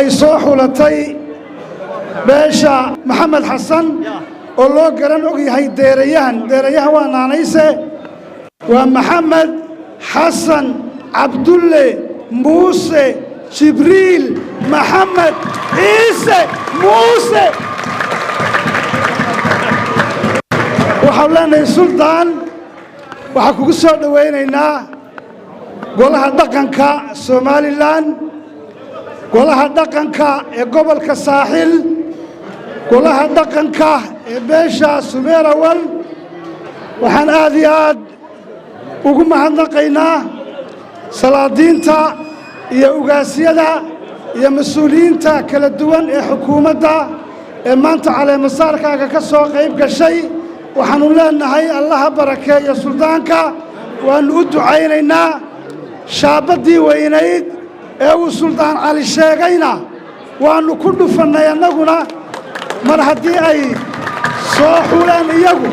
ay soo xulatay beesha maxamed xasan oo loo garan og yahay deerayahan waa naanayse waa maxamed xasan cabdulle muuse jibriil maxamed ciise muuse waxaan leenahay suldaan waxaan kugu soo dhowaynaynaa golaha dhaqanka Somaliland golaha dhaqanka ee gobolka saaxil golaha dhaqanka ee beesha Sumeerawal waxaan aad iyo aad ugu mahadnaqaynaa salaadiinta iyo ugaasyada iyo mas'uuliyiinta kala duwan ee xukuumadda ee maanta caleemasaarkaaga ka soo qayb gashay waxaanu leenahay allaha barakeeyo suldaanka waanu u ducaynaynaa shaabadii weynayd ee uu suldaan cali sheegayna waanu ku dhufannay annaguna mar haddii ay soo xuleen iyagu